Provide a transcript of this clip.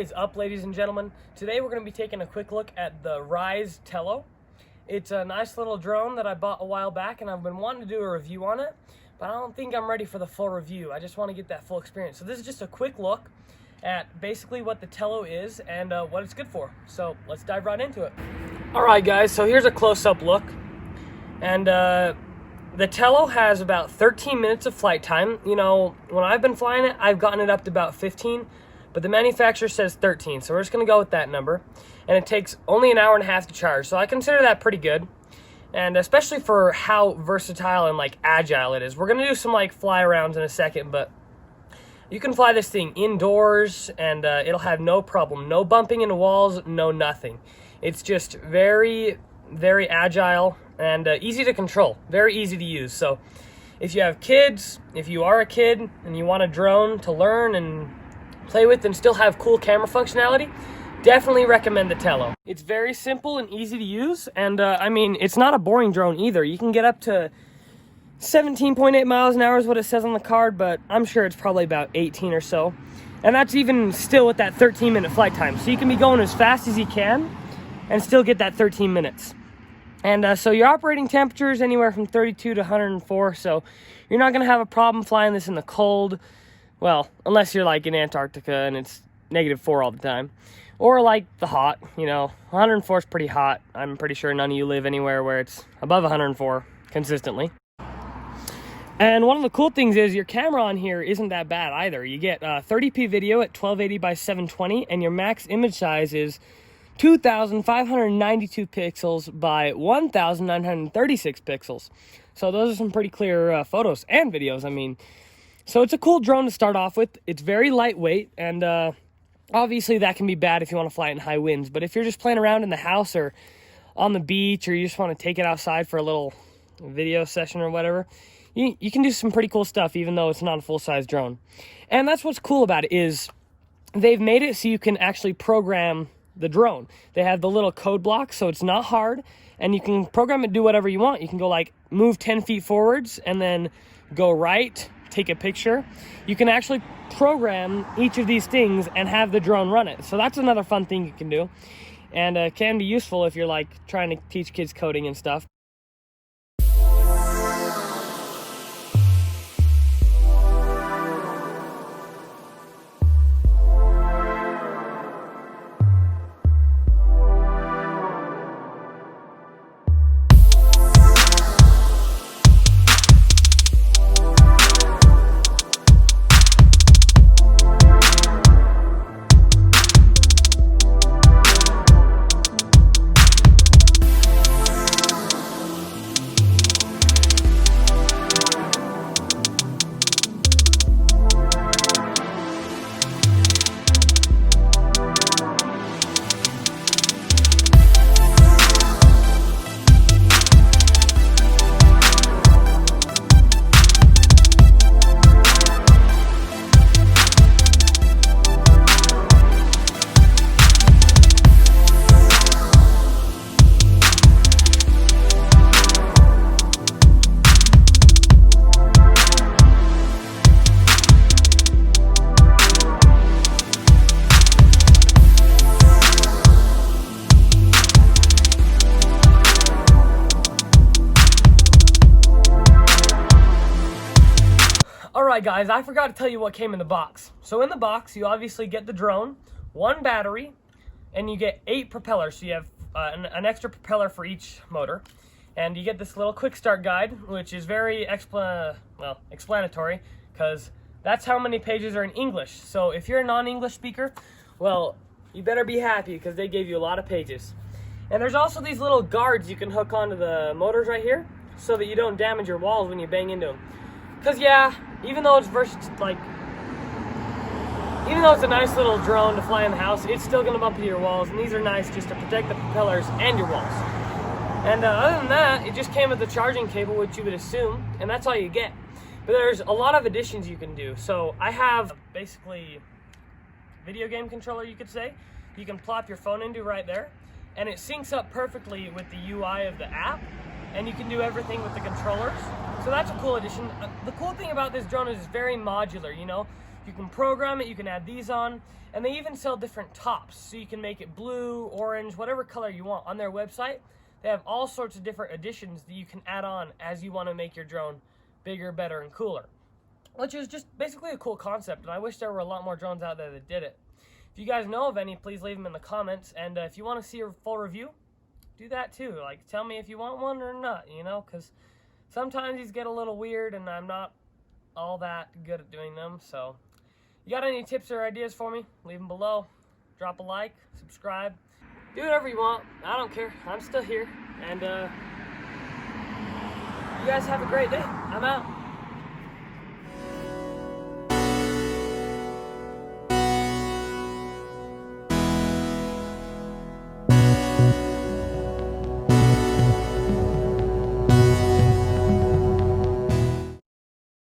is up, ladies and gentlemen? Today we're going to be taking a quick look at the Rise Tello. It's a nice little drone that I bought a while back, and I've been wanting to do a review on it, but I don't think I'm ready for the full review. I just want to get that full experience. So this is just a quick look at basically what the Tello is and what it's good for. So let's dive right into it. Alright guys, so here's a close-up look. And the Tello has about 13 minutes of flight time. You know, when I've been flying it, I've gotten it up to about 15. But the manufacturer says 13, so we're just going to go with that number. And it takes only an hour and a half to charge, so I consider that pretty good. And especially for how versatile and like agile it is. We're going to do some like fly arounds in a second, but you can fly this thing indoors and it'll have no problem. No bumping into walls, no nothing. It's just very, very agile and easy to control. Very easy to use. So if you have kids, if you are a kid and you want a drone to learn and play with and still have cool camera functionality, definitely recommend the Tello. It's very simple and easy to use, and I mean, it's not a boring drone either. You can get up to 17.8 miles an hour is what it says on the card, but I'm sure it's probably about 18 or so. And that's even still with that 13-minute flight time. So you can be going as fast as you can and still get that 13 minutes. And so your operating temperature is anywhere from 32 to 104, so you're not going to have a problem flying this in the cold. Well, unless you're like in Antarctica and it's -4 all the time. Or like the hot, you know, 104 is pretty hot. I'm pretty sure none of you live anywhere where it's above 104 consistently. And one of the cool things is your camera on here isn't that bad either. You get 30p video at 1280 by 720, and your max image size is 2,592 pixels by 1,936 pixels. So those are some pretty clear photos and videos, I mean. So it's a cool drone to start off with. It's very lightweight, and obviously that can be bad if you want to fly it in high winds. But if you're just playing around in the house or on the beach, or you just want to take it outside for a little video session or whatever, you can do some pretty cool stuff, even though it's not a full-size drone. And that's what's cool about it, is they've made it so you can actually program the drone. They have the little code blocks, so it's not hard, and you can program it to do whatever you want. You can go like move 10 feet forwards and then go right, take a picture. You can actually program each of these things and have the drone run it. So that's another fun thing you can do, and can be useful if you're like trying to teach kids coding and stuff. Alright guys, I forgot to tell you what came in the box. So in the box, you obviously get the drone, 1 battery, and you get 8 propellers. So you have an extra propeller for each motor. And you get this little quick start guide, which is very explanatory, because that's how many pages are in English. So if you're a non-English speaker, well, you better be happy, because they gave you a lot of pages. And there's also these little guards you can hook onto the motors right here, so that you don't damage your walls when you bang into them. Because yeah, even though it's a nice little drone to fly in the house, it's still going to bump into your walls, and these are nice just to protect the propellers and your walls. And other than that, it just came with the charging cable, which you would assume, and that's all you get. But there's a lot of additions you can do. So I have basically video game controller, you could say. You can plop your phone into right there, and it syncs up perfectly with the UI of the app, and you can do everything with the controllers. So that's a cool addition. The cool thing about this drone is it's very modular, you know. You can program it, you can add these on, and they even sell different tops, so you can make it blue, orange, whatever color you want. On their website, they have all sorts of different additions that you can add on as you want to make your drone bigger, better, and cooler, which is just basically a cool concept, and I wish there were a lot more drones out there that did it. If you guys know of any, please leave them in the comments, and if you want to see a full review, do that too. Like, tell me if you want one or not, you know, because sometimes these get a little weird, and I'm not all that good at doing them. So you got any tips or ideas for me? Leave them below. Drop a like, subscribe, do whatever you want. I don't care. I'm still here, and you guys have a great day. I'm out.